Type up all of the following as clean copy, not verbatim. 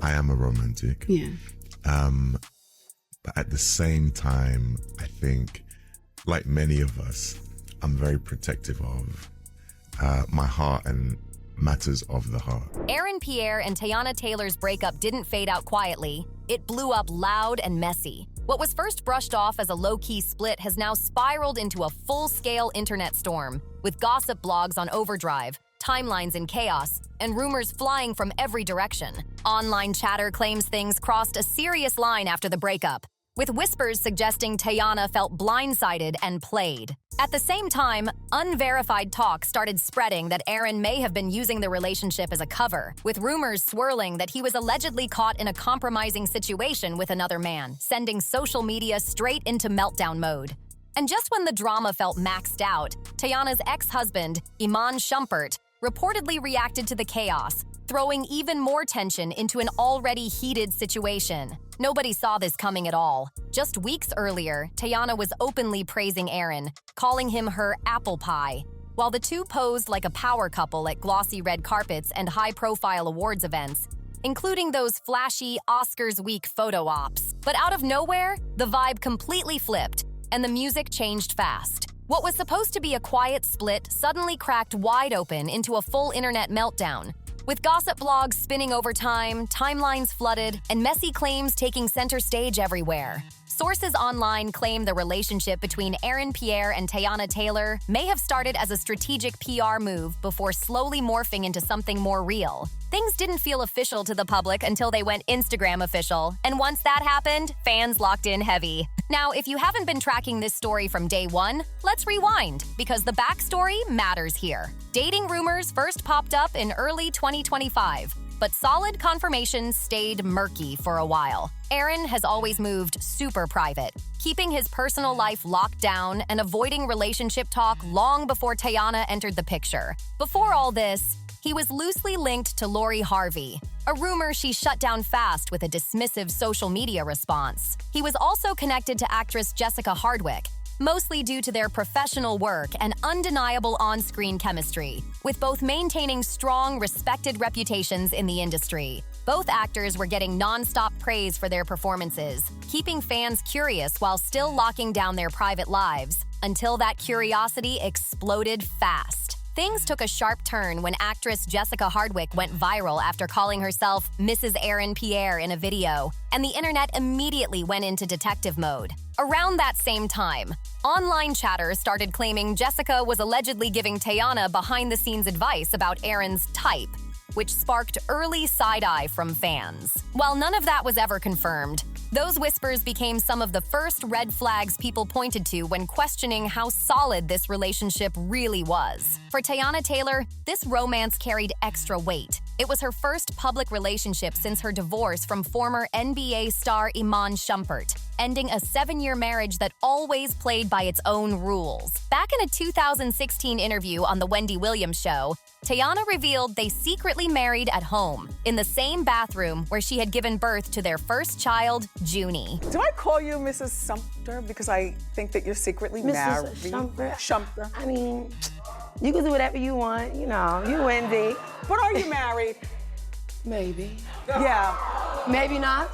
I am a romantic. Yeah. But at the same time, I think, like many of us, I'm very protective of my heart and matters of the heart. Aaron Pierre and Teyana Taylor's breakup didn't fade out quietly. It blew up loud and messy. What was first brushed off as a low-key split has now spiraled into a full-scale internet storm, with gossip blogs on overdrive, timelines in chaos, and rumors flying from every direction. Online chatter claims things crossed a serious line after the breakup, with whispers suggesting Teyana felt blindsided and played. At the same time, unverified talk started spreading that Aaron may have been using the relationship as a cover, with rumors swirling that he was allegedly caught in a compromising situation with another man, sending social media straight into meltdown mode. And just when the drama felt maxed out, Teyana's ex-husband, Iman Shumpert, reportedly reacted to the chaos, throwing even more tension into an already heated situation. Nobody saw this coming at all. Just weeks earlier, Teyana was openly praising Aaron, calling him her apple pie, while the two posed like a power couple at glossy red carpets and high-profile awards events, including those flashy Oscars week photo ops. But out of nowhere, the vibe completely flipped, and the music changed fast. What was supposed to be a quiet split suddenly cracked wide open into a full internet meltdown, with gossip blogs spinning over time, timelines flooded, and messy claims taking center stage everywhere. Sources online claim the relationship between Aaron Pierre and Teyana Taylor may have started as a strategic PR move before slowly morphing into something more real. Things didn't feel official to the public until they went Instagram official, and once that happened, fans locked in heavy. Now, if you haven't been tracking this story from day one, let's rewind, because the backstory matters here. Dating rumors first popped up in early 2025, but solid confirmation stayed murky for a while. Aaron has always moved super private, keeping his personal life locked down and avoiding relationship talk long before Teyana entered the picture. Before all this, he was loosely linked to Lori Harvey, a rumor she shut down fast with a dismissive social media response. He was also connected to actress Jessica Hardwick, mostly due to their professional work and undeniable on-screen chemistry, with both maintaining strong, respected reputations in the industry. Both actors were getting non-stop praise for their performances, keeping fans curious while still locking down their private lives, until that curiosity exploded fast. Things took a sharp turn when actress Jessica Hardwick went viral after calling herself Mrs. Aaron Pierre in a video, and the internet immediately went into detective mode. Around that same time, online chatter started claiming Jessica was allegedly giving Teyana behind-the-scenes advice about Aaron's type, which sparked early side-eye from fans. While none of that was ever confirmed, those whispers became some of the first red flags people pointed to when questioning how solid this relationship really was. For Teyana Taylor, this romance carried extra weight. It was her first public relationship since her divorce from former NBA star Iman Shumpert, ending a 7-year marriage that always played by its own rules. Back in a 2016 interview on The Wendy Williams Show, Teyana revealed they secretly married at home, in the same bathroom where she had given birth to their first child, Junie. Do I call you Mrs. Sumter because I think that you're secretly married? Mrs. Shumpter. I mean, you can do whatever you want, you know, you Wendy. But are you married? Maybe. Yeah. Maybe not,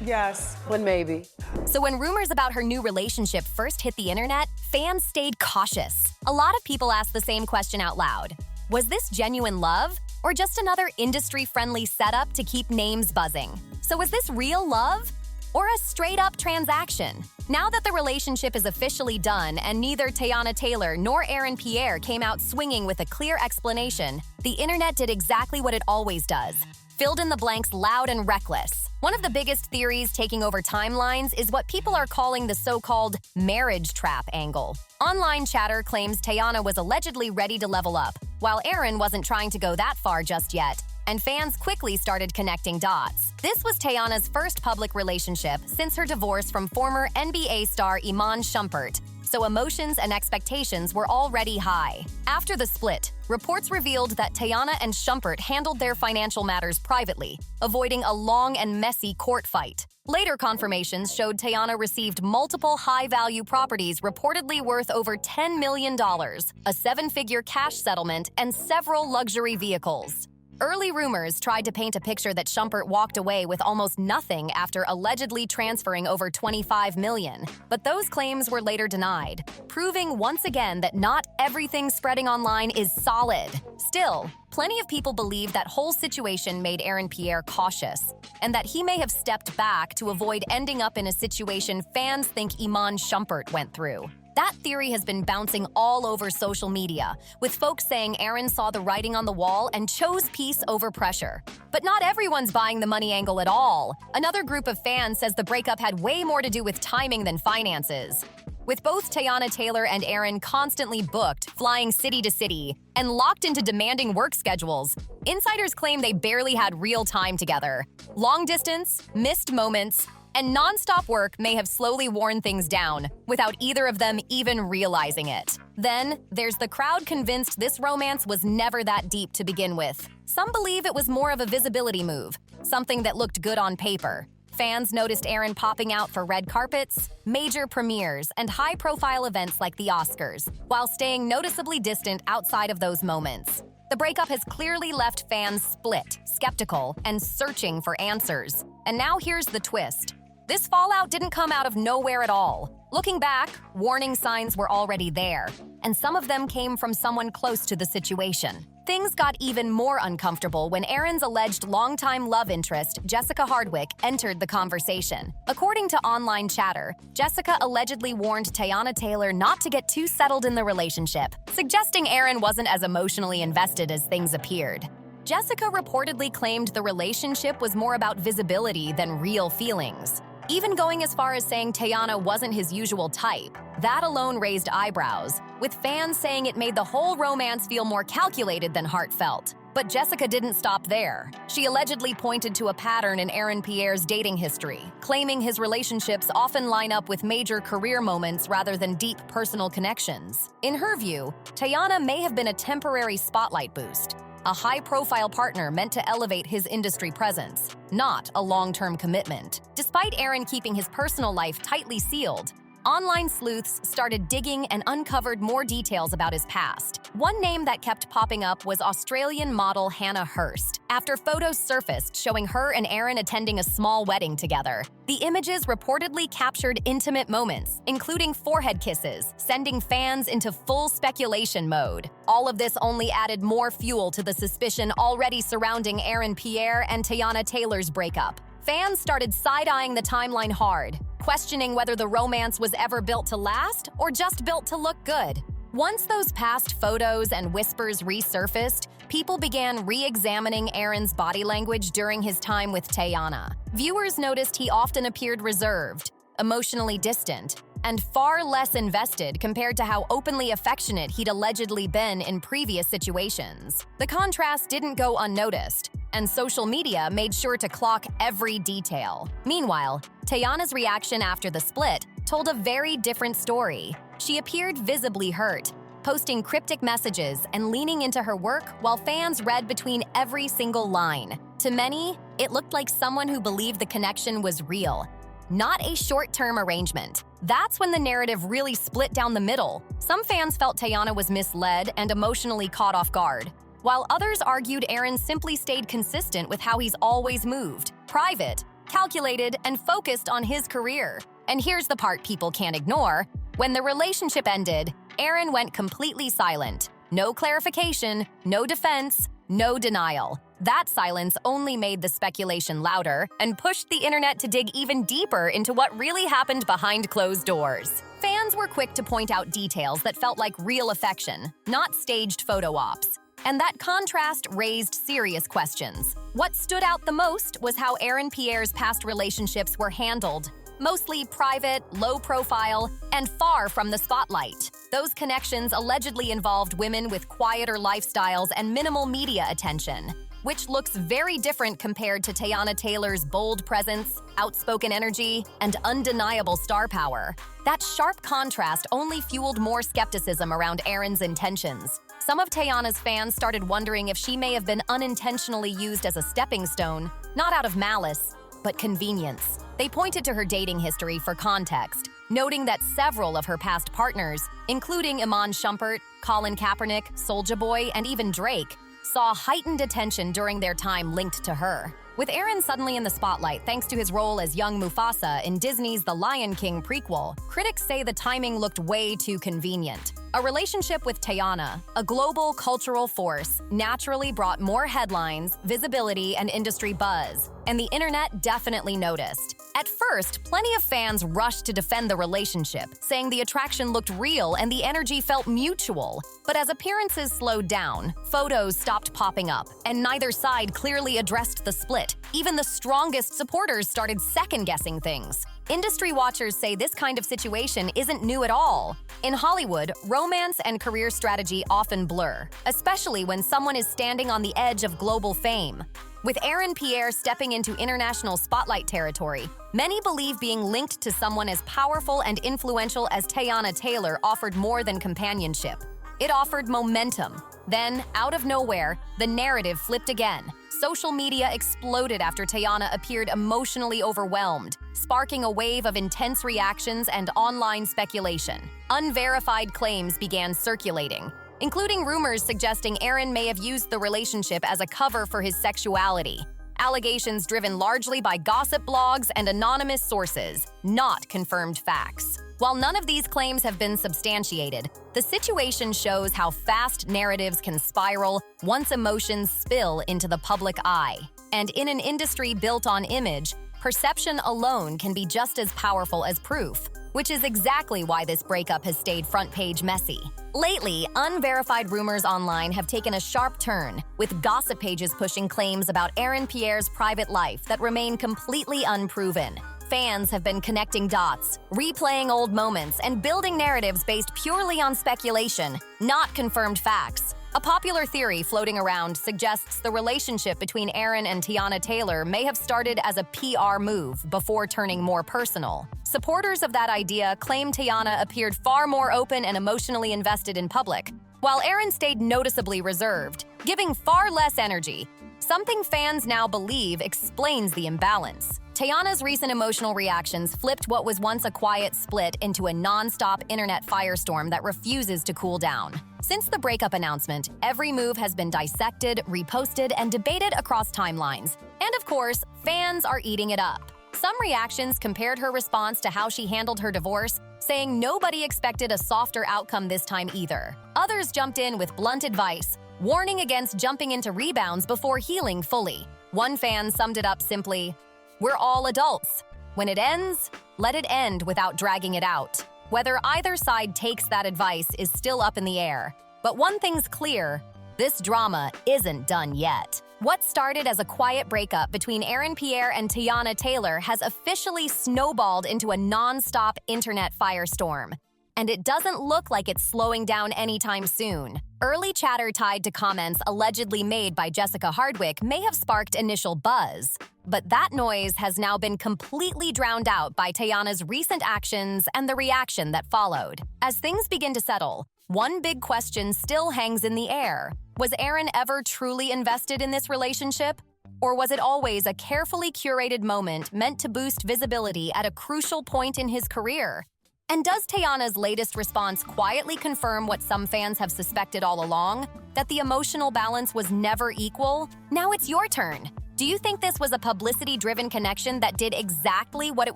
Yes. but maybe. So when rumors about her new relationship first hit the internet, fans stayed cautious. A lot of people asked the same question out loud. Was this genuine love, or just another industry-friendly setup to keep names buzzing? So was this real love, or a straight-up transaction? Now that the relationship is officially done and neither Teyana Taylor nor Aaron Pierre came out swinging with a clear explanation, the internet did exactly what it always does. Filled in the blanks loud and reckless. One of the biggest theories taking over timelines is what people are calling the so-called marriage trap angle. Online chatter claims Teyana was allegedly ready to level up, while Aaron wasn't trying to go that far just yet, and fans quickly started connecting dots. This was Teyana's first public relationship since her divorce from former NBA star Iman Shumpert, so emotions and expectations were already high. After the split, reports revealed that Teyana and Shumpert handled their financial matters privately, avoiding a long and messy court fight. Later confirmations showed Teyana received multiple high-value properties reportedly worth over $10 million, a 7-figure cash settlement, and several luxury vehicles. Early rumors tried to paint a picture that Schumpert walked away with almost nothing after allegedly transferring over $25 million, but those claims were later denied, proving once again that not everything spreading online is solid. Still, plenty of people believe that whole situation made Aaron Pierre cautious, and that he may have stepped back to avoid ending up in a situation fans think Iman Schumpert went through. That theory has been bouncing all over social media, with folks saying Aaron saw the writing on the wall and chose peace over pressure. But not everyone's buying the money angle at all. Another group of fans says the breakup had way more to do with timing than finances. With both Teyana Taylor and Aaron constantly booked, flying city to city, and locked into demanding work schedules, insiders claim they barely had real time together. Long distance, missed moments, and non-stop work may have slowly worn things down, without either of them even realizing it. Then, there's the crowd convinced this romance was never that deep to begin with. Some believe it was more of a visibility move, something that looked good on paper. Fans noticed Aaron popping out for red carpets, major premieres, and high-profile events like the Oscars, while staying noticeably distant outside of those moments. The breakup has clearly left fans split, skeptical, and searching for answers. And now here's the twist. This fallout didn't come out of nowhere at all. Looking back, warning signs were already there, and some of them came from someone close to the situation. Things got even more uncomfortable when Aaron's alleged longtime love interest, Jessica Hardwick, entered the conversation. According to online chatter, Jessica allegedly warned Teyana Taylor not to get too settled in the relationship, suggesting Aaron wasn't as emotionally invested as things appeared. Jessica reportedly claimed the relationship was more about visibility than real feelings, even going as far as saying Teyana wasn't his usual type. That alone raised eyebrows, with fans saying it made the whole romance feel more calculated than heartfelt. But Jessica didn't stop there. She allegedly pointed to a pattern in Aaron Pierre's dating history, claiming his relationships often line up with major career moments rather than deep personal connections. In her view, Teyana may have been a temporary spotlight boost, a high-profile partner meant to elevate his industry presence, not a long-term commitment. Despite Aaron keeping his personal life tightly sealed, online sleuths started digging and uncovered more details about his past. One name that kept popping up was Australian model Hannah Hurst, after photos surfaced showing her and Aaron attending a small wedding together. The images reportedly captured intimate moments, including forehead kisses, sending fans into full speculation mode. All of this only added more fuel to the suspicion already surrounding Aaron Pierre and Teyana Taylor's breakup. Fans started side-eyeing the timeline hard, questioning whether the romance was ever built to last or just built to look good. Once those past photos and whispers resurfaced, people began re-examining Aaron's body language during his time with Teyana. Viewers noticed he often appeared reserved, emotionally distant, and far less invested compared to how openly affectionate he'd allegedly been in previous situations. The contrast didn't go unnoticed, and social media made sure to clock every detail. Meanwhile, Teyana's reaction after the split told a very different story. She appeared visibly hurt, posting cryptic messages and leaning into her work while fans read between every single line. To many, it looked like someone who believed the connection was real, not a short-term arrangement. That's when the narrative really split down the middle. Some fans felt Teyana was misled and emotionally caught off guard, while others argued Aaron simply stayed consistent with how he's always moved, private, calculated, and focused on his career. And here's the part people can't ignore. When the relationship ended, Aaron went completely silent. No clarification, no defense, no denial. That silence only made the speculation louder and pushed the internet to dig even deeper into what really happened behind closed doors. Fans were quick to point out details that felt like real affection, not staged photo ops. And that contrast raised serious questions. What stood out the most was how Aaron Pierre's past relationships were handled. Mostly private, low profile, and far from the spotlight. Those connections allegedly involved women with quieter lifestyles and minimal media attention, which looks very different compared to Teyana Taylor's bold presence, outspoken energy, and undeniable star power. That sharp contrast only fueled more skepticism around Aaron's intentions. Some of Teyana's fans started wondering if she may have been unintentionally used as a stepping stone, not out of malice, but convenience. They pointed to her dating history for context, noting that several of her past partners, including Iman Schumpert, Colin Kaepernick, Soulja Boy, and even Drake, saw heightened attention during their time linked to her. With Aaron suddenly in the spotlight thanks to his role as young Mufasa in Disney's The Lion King prequel, critics say the timing looked way too convenient. A relationship with Teyana, a global cultural force, naturally brought more headlines, visibility, and industry buzz, and the internet definitely noticed. At first, plenty of fans rushed to defend the relationship, saying the attraction looked real and the energy felt mutual. But as appearances slowed down, photos stopped popping up, and neither side clearly addressed the split. Even the strongest supporters started second-guessing things. Industry watchers say this kind of situation isn't new at all. In Hollywood, romance and career strategy often blur, especially when someone is standing on the edge of global fame. With Aaron Pierre stepping into international spotlight territory, many believe being linked to someone as powerful and influential as Teyana Taylor offered more than companionship. It offered momentum. Then, out of nowhere, the narrative flipped again. Social media exploded after Teyana appeared emotionally overwhelmed, sparking a wave of intense reactions and online speculation. Unverified claims began circulating, including rumors suggesting Aaron may have used the relationship as a cover for his sexuality. Allegations driven largely by gossip blogs and anonymous sources, not confirmed facts. While none of these claims have been substantiated, the situation shows how fast narratives can spiral once emotions spill into the public eye. And in an industry built on image, perception alone can be just as powerful as proof, which is exactly why this breakup has stayed front-page messy. Lately, unverified rumors online have taken a sharp turn, with gossip pages pushing claims about Aaron Pierre's private life that remain completely unproven. Fans have been connecting dots, replaying old moments, and building narratives based purely on speculation, not confirmed facts. A popular theory floating around suggests the relationship between Aaron and Teyana Taylor may have started as a PR move before turning more personal. Supporters of that idea claim Teyana appeared far more open and emotionally invested in public, while Aaron stayed noticeably reserved, giving far less energy. Something fans now believe explains the imbalance. Teyana's recent emotional reactions flipped what was once a quiet split into a non-stop internet firestorm that refuses to cool down. Since the breakup announcement, every move has been dissected, reposted, and debated across timelines. And of course, fans are eating it up. Some reactions compared her response to how she handled her divorce, saying nobody expected a softer outcome this time either. Others jumped in with blunt advice, warning against jumping into rebounds before healing fully. One fan summed it up simply, "We're all adults. When it ends, let it end without dragging it out." Whether either side takes that advice is still up in the air. But one thing's clear, this drama isn't done yet. What started as a quiet breakup between Aaron Pierre and Teyana Taylor has officially snowballed into a non-stop internet firestorm. And it doesn't look like it's slowing down anytime soon. Early chatter tied to comments allegedly made by Jessica Hardwick may have sparked initial buzz, but that noise has now been completely drowned out by Teyana's recent actions and the reaction that followed. As things begin to settle, one big question still hangs in the air. Was Aaron ever truly invested in this relationship? Or was it always a carefully curated moment meant to boost visibility at a crucial point in his career? And does Teyana's latest response quietly confirm what some fans have suspected all along? That the emotional balance was never equal? Now it's your turn. Do you think this was a publicity-driven connection that did exactly what it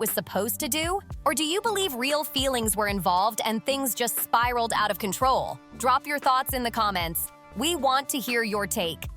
was supposed to do? Or do you believe real feelings were involved and things just spiraled out of control? Drop your thoughts in the comments. We want to hear your take.